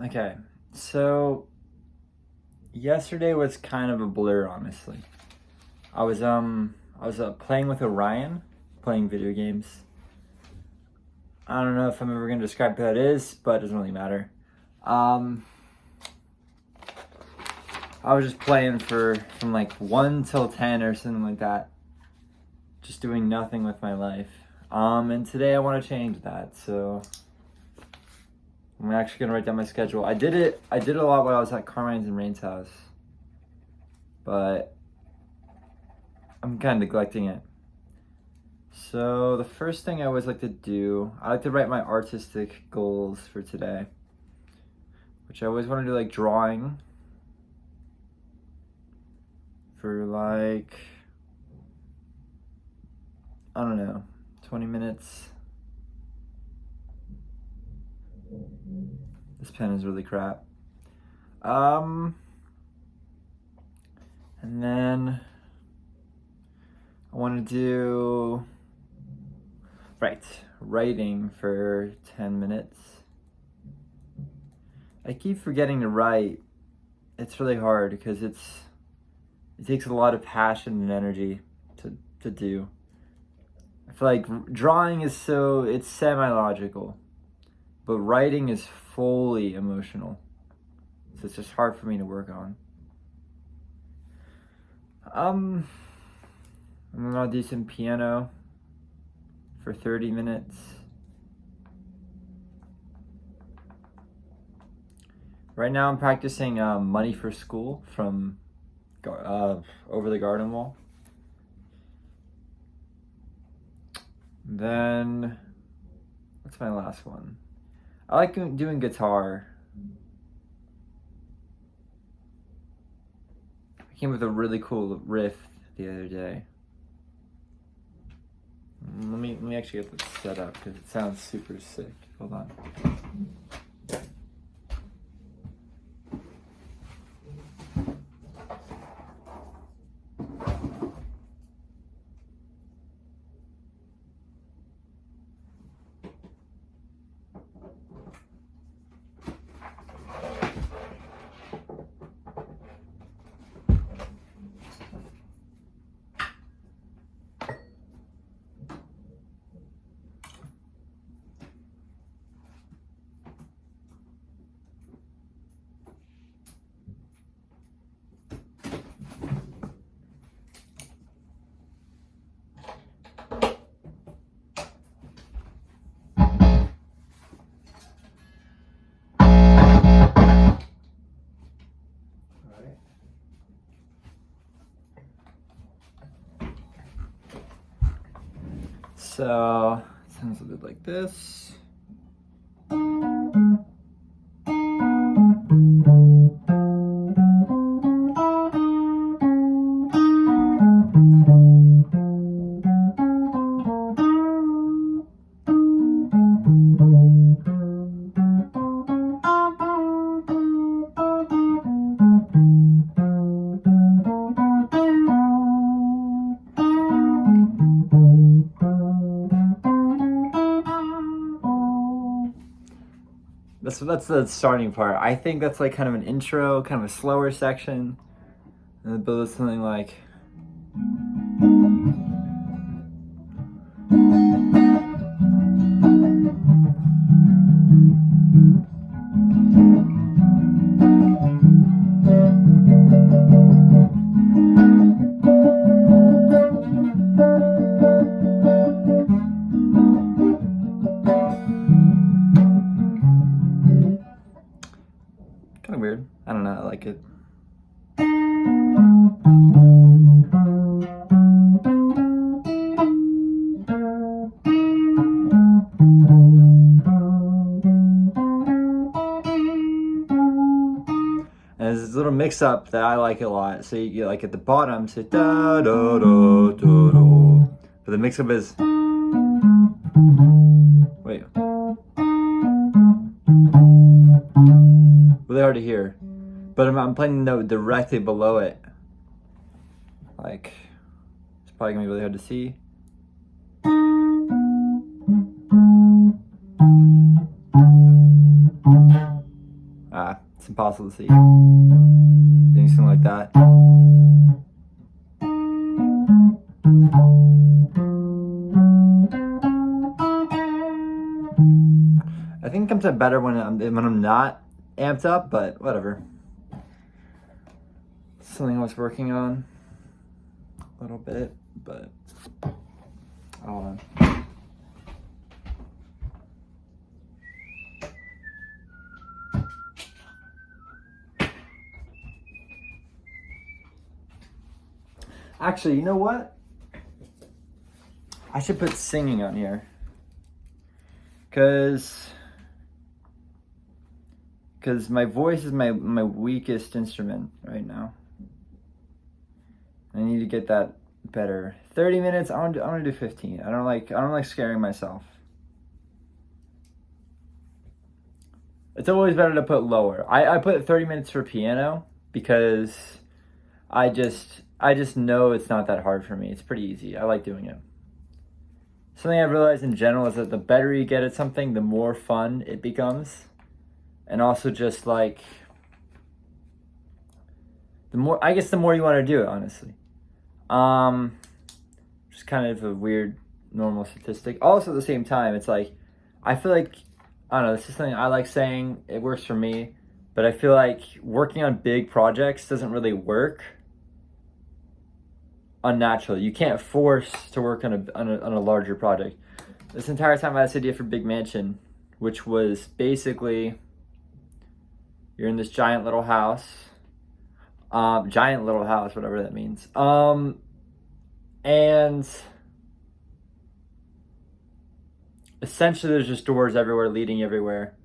Okay, so yesterday was kind of a blur, honestly. I was playing with Orion, playing video games. I don't know if I'm ever gonna describe what that is, but it doesn't really matter. Um, I was just playing from like 1 till 10 or something like that, just doing nothing with my life. And today I want to change that, so I'm actually gonna write down my schedule. I did it a lot while I was at Carmine's and Rain's house, but I'm kind of neglecting it. So the first thing I always like to do, I like to write my artistic goals for today, which I always want to do like drawing for like, I don't know, 20 minutes. This pen is really crap. And then I want to do, writing for 10 minutes. I keep forgetting to write. It's really hard because it takes a lot of passion and energy to do. I feel like drawing is it's semi-logical, but writing is fully emotional. So it's just hard for me to work on. I'm gonna do some piano for 30 minutes. Right now I'm practicing Money for School from Over the Garden Wall. Then, what's my last one? I like doing guitar. I came with a really cool riff the other day. Let me actually get this set up because it sounds super sick. Hold on. So, it sounds a bit like this. That's the starting part. I think that's like kind of an intro, kind of a slower section, and then build something like. Kind of weird. I don't know. I like it. And there's this little mix-up that I like a lot. So you get like at the bottom, say da da da da da. But the mix-up is wait. Really hard to hear. But I'm playing the note directly below it. Like, it's probably gonna be really hard to see. impossible to see. Doing something like that. I think it comes out better when I'm not amped up, but whatever. Something I was working on a little bit, but hold on. Actually, you know what? I should put singing on here. Cause my voice is my weakest instrument right now. I need to get that better. 30 minutes, I want to do 15. I don't like scaring myself. It's always better to put lower. I put 30 minutes for piano because I just know it's not that hard for me. It's pretty easy. I like doing it. Something I've realized in general is that the better you get at something, the more fun it becomes. And also just like, the more you want to do it, honestly. Just kind of a weird normal statistic. Also at the same time, it's like, I feel like, I don't know, this is something I like saying, it works for me, but I feel like working on big projects doesn't really work unnaturally. You can't force to work on a larger project. This entire time I had this idea for Big Mansion, which was basically, you're in this giant little house, whatever that means. And essentially there's just doors everywhere leading everywhere.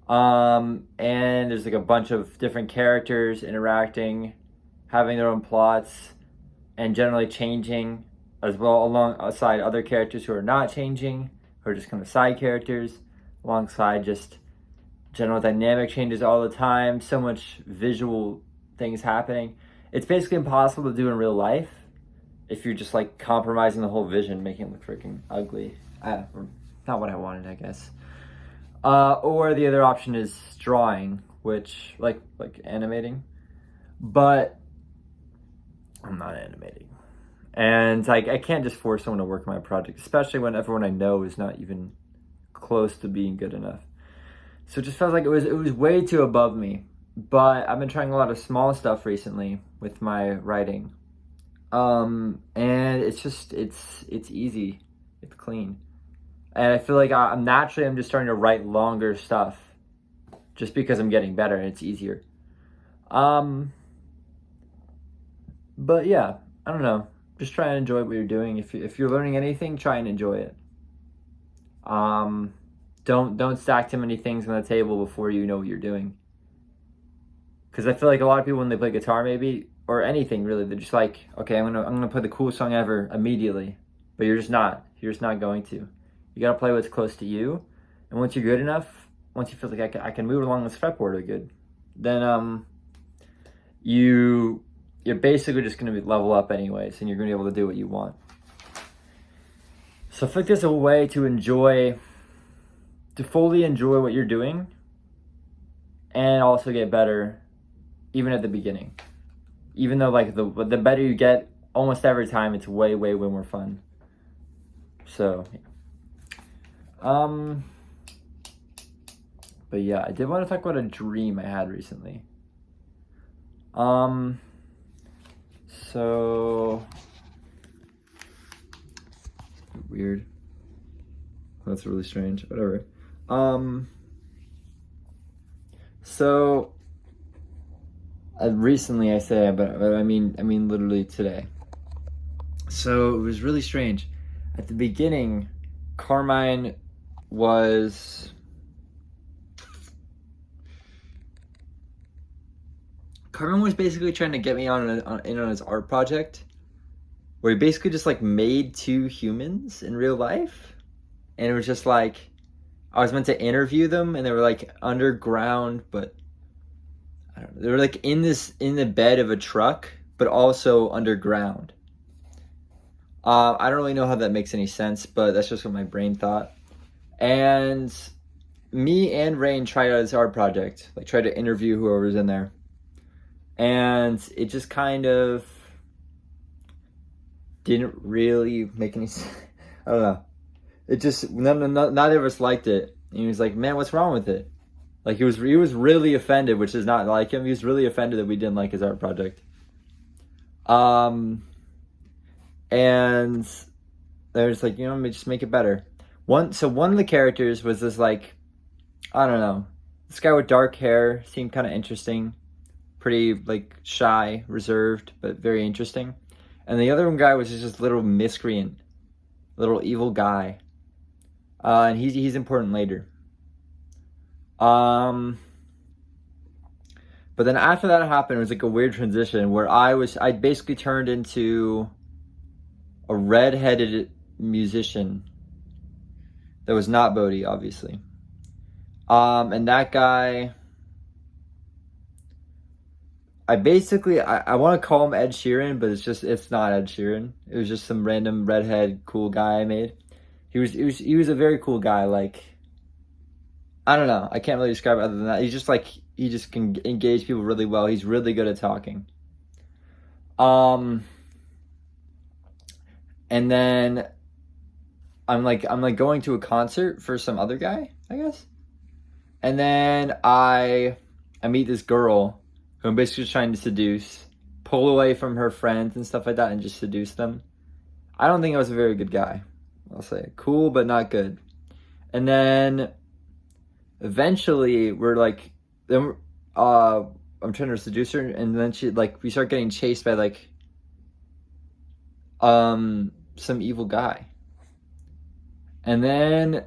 And there's like a bunch of different characters interacting, having their own plots, and generally changing as well alongside other characters who are not changing, who are just kind of side characters, alongside just general dynamic changes all the time, so much visual things happening. It's basically impossible to do in real life if you're just like compromising the whole vision, making it look freaking ugly. Not what I wanted, I guess. Or the other option is drawing, which like animating, but I'm not animating. And like I can't just force someone to work on my project, especially when everyone I know is not even close to being good enough. So it just felt like it was way too above me. But I've been trying a lot of small stuff recently with my writing. And it's just it's easy. It's clean. And I feel like I'm just starting to write longer stuff just because I'm getting better and it's easier. But yeah, I don't know. Just try and enjoy what you're doing. If you're learning anything, try and enjoy it. Don't stack too many things on the table before you know what you're doing. Because I feel like a lot of people when they play guitar, maybe, or anything really, they're just like, okay, I'm gonna play the coolest song ever immediately. But you're just not. You're just not going to. You gotta play what's close to you. And once you're good enough, once you feel like I can move along this fretboard really good, then you're basically just going to level up anyways, and you're going to be able to do what you want. So I think there's a way to fully enjoy what you're doing and also get better even at the beginning. Even though like the better you get, almost every time it's way more fun. So, but yeah, I did want to talk about a dream I had recently. So weird. That's really strange. Whatever. So recently I say, but I mean literally today. So it was really strange. At the beginning, Carmine was basically trying to get me in on his art project, where he basically just like made two humans in real life, and it was just like I was meant to interview them, and they were like underground, but I don't know, they were like in the bed of a truck, but also underground. I don't really know how that makes any sense, but that's just what my brain thought. And me and Rain tried out this art project, like tried to interview whoever's in there, and it just kind of didn't really make any sense. I don't know. It just neither of us liked it. And he was like, "Man, what's wrong with it?" Like he was really offended, which is not like him. He was really offended that we didn't like his art project. And they were just like, let me just make it better. One of the characters was this like, I don't know, this guy with dark hair seemed kind of interesting, pretty like shy, reserved, but very interesting. And the other one guy was just little miscreant, little evil guy. And he's important later. But then after that happened, it was like a weird transition where I basically turned into a red-headed musician that was not Bodhi, obviously. And that guy, I want to call him Ed Sheeran, but it's not Ed Sheeran. It was just some random redhead cool guy I made. He was a very cool guy. Like, I don't know. I can't really describe it other than that. He just can engage people really well. He's really good at talking. And then I'm like going to a concert for some other guy, I guess. And then I meet this girl who I'm basically trying to seduce, pull away from her friends and stuff like that, and just seduce them. I don't think I was a very good guy. I'll say cool, but not good. And then eventually I'm trying to seduce her, and then we start getting chased by some evil guy. And then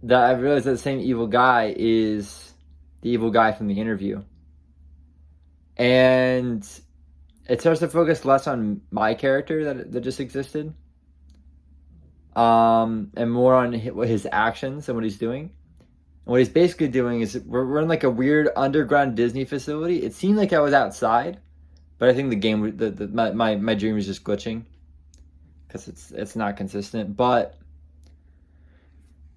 I realized that the same evil guy is the evil guy from the interview. And it starts to focus less on my character that just existed, and more on his actions and what he's doing. And what he's basically doing is we're in like a weird underground Disney facility. It seemed like I was outside, but I think the game, my dream was just glitching because it's not consistent. But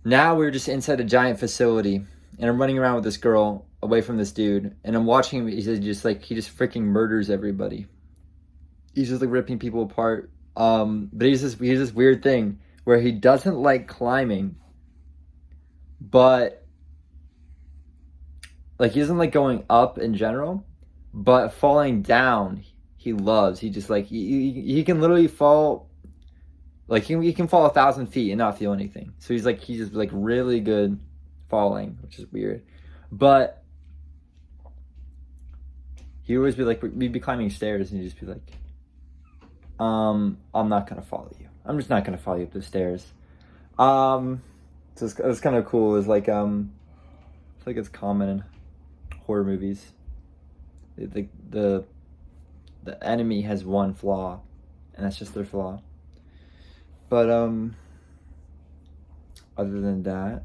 now we're just inside a giant facility, and I'm running around with this girl away from this dude, and I'm watching him. He just freaking murders everybody. He's just like ripping people apart. But he's this weird thing where he doesn't like climbing, but like he doesn't like going up in general, but falling down he loves. He just like he can literally fall. Like he can fall 1,000 feet and not feel anything. So he's just like really good falling, which is weird. But he always be like, we'd be climbing stairs and he'd just be like, I'm not gonna follow you. I'm just not gonna follow you up the stairs. So it's kind of cool. It's like I feel like it's common in horror movies. The enemy has one flaw, and that's just their flaw. But other than that,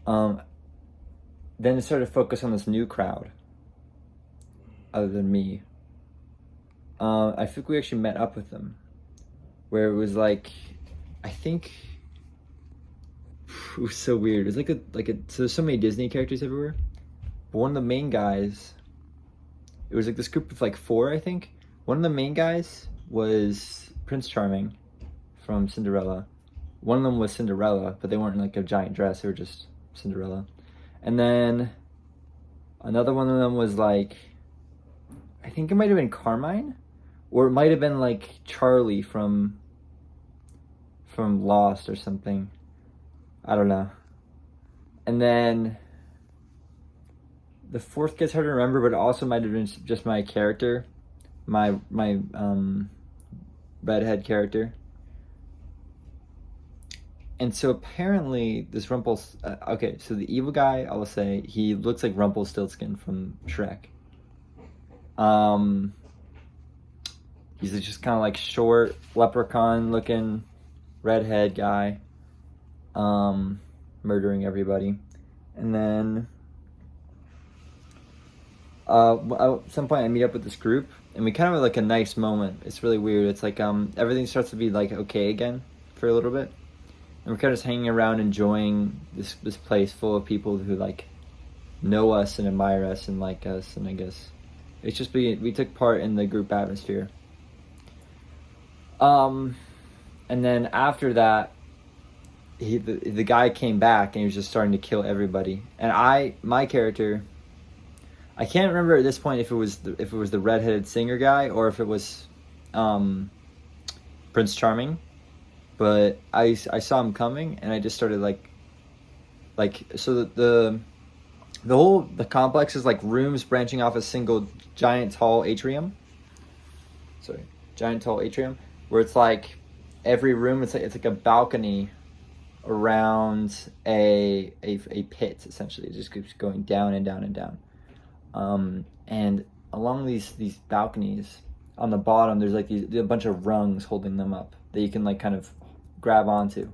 then it started to focus on this new crowd. Other than me, I think we actually met up with them, where it was like, I think it was so weird. It was so there's so many Disney characters everywhere, but one of the main guys, it was like this group of like 4, I think. One of the main guys was Prince Charming from Cinderella. One of them was Cinderella, but they weren't in like a giant dress. They were just Cinderella. And then another one of them was like, I think it might have been Carmine, or it might have been like Charlie from Lost or something. I don't know. And then the 4th gets hard to remember, but it also might have been just my character, my redhead character. And so apparently this okay, so the evil guy, I will say, he looks like Rumpelstiltskin from Shrek. He's just kind of like short, leprechaun looking redhead guy, murdering everybody. And then at some point I meet up with this group, and we kind of have like a nice moment. It's really weird. It's like everything starts to be like okay again for a little bit. And we're kind of just hanging around, enjoying this place full of people who like know us and admire us and like us. And I guess it's just we took part in the group atmosphere. And then after that, the guy came back and he was just starting to kill everybody. And my character, I can't remember at this point if it was the redheaded singer guy or if it was Prince Charming, but I saw him coming and I just started so the complex is like rooms branching off a single giant tall atrium where it's like every room it's like a balcony around a pit. Essentially it just keeps going down and down and down, and along these balconies on the bottom there's like a bunch of rungs holding them up that you can like kind of grab onto.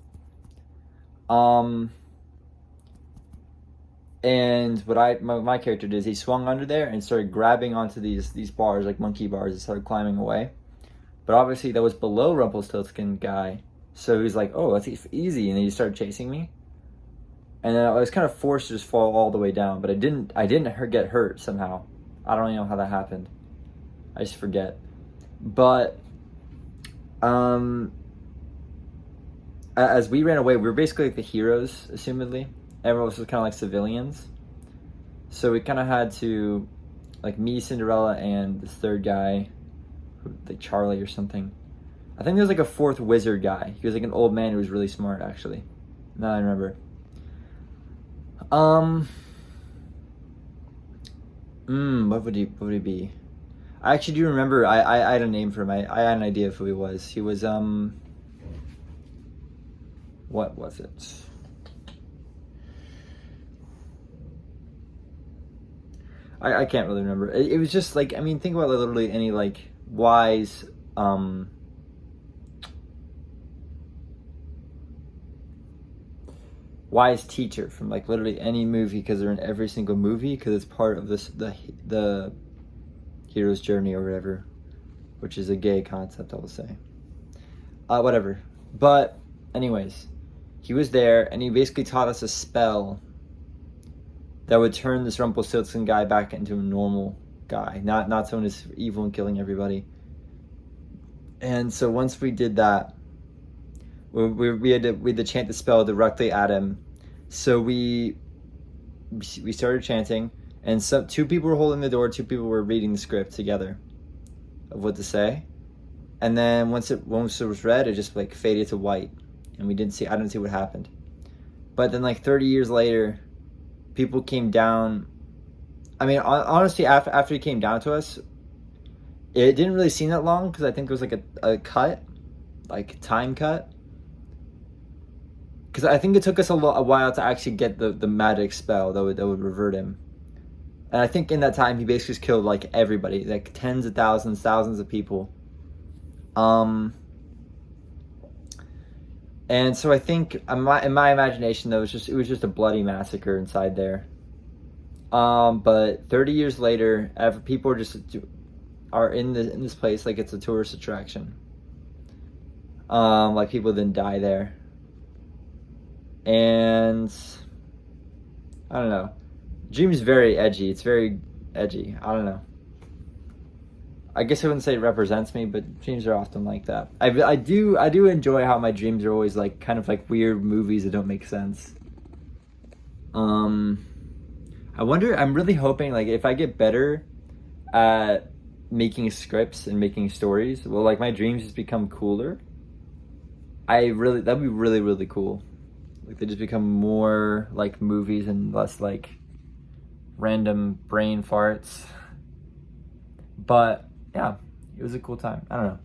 And what my character did is he swung under there and started grabbing onto these bars, like monkey bars, and started climbing away. But obviously that was below Rumpelstiltskin guy, so he's like, oh, that's easy, and then he started chasing me. And then I was kind of forced to just fall all the way down, but I didn't get hurt somehow. I don't even know how that happened. I just forget. But as we ran away, we were basically like the heroes, assumedly. Everyone was just kind of like civilians. So we kind of had to, like me, Cinderella, and this third guy, like Charlie or something. I think there was like a fourth wizard guy. He was like an old man who was really smart, actually. Now I remember. What would he be? I actually do remember. I had a name for him. I had an idea of who he was. He was what was it? I can't really remember. It was just like, I mean, think about literally any like wise teacher from like literally any movie, because they're in every single movie, because it's part of the hero's journey or whatever, which is a gay concept, I will say. Whatever. But anyways, he was there and he basically taught us a spell that would turn this Rumpelstiltskin guy back into a normal guy, not someone who's evil and killing everybody. And so once we did that, we had to chant the spell directly at him. So we started chanting, and two people were holding the door, two people were reading the script together of what to say. And then once it was read, it just like faded to white, and I didn't see what happened. But then like 30 years later, people came down. I mean, honestly, after he came down to us, it didn't really seem that long, because I think it was like a cut, like time cut. Because I think it took us a while to actually get the magic spell that would revert him. And I think in that time he basically just killed like everybody, like tens of thousands of people. And so I think in my imagination though, it was just a bloody massacre inside there. But 30 years later, people are in this place like it's a tourist attraction. Like people didn't die there. And I don't know. Dream's very edgy. It's very edgy. I don't know. I guess I wouldn't say it represents me, but dreams are often like that. I do enjoy how my dreams are always like kind of like weird movies that don't make sense. I wonder, I'm really hoping like if I get better at making scripts and making stories, will like my dreams just become cooler? That'd be really, really cool. Like they just become more like movies and less like random brain farts. But yeah, it was a cool time. I don't know.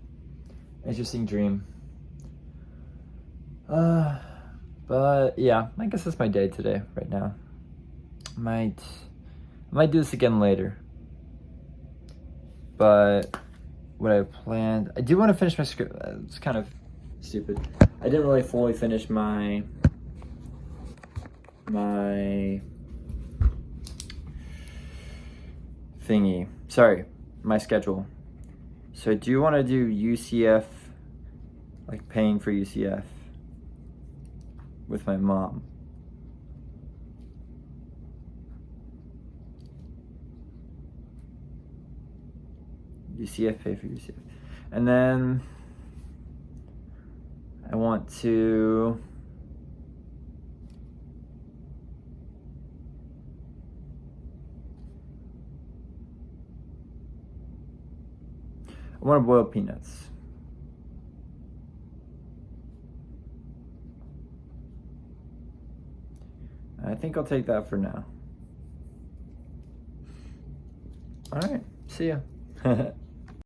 Interesting dream. But yeah, I guess that's my day today, right now. I might do this again later. But what I planned, I do want to finish my script. It's kind of stupid. I didn't really fully finish my thingy. Sorry, my schedule. So I do want to do UCF, like paying for UCF. with my mom. UCF, pay for UCF. And then I want to boil peanuts. I think I'll take that for now. All right, see ya.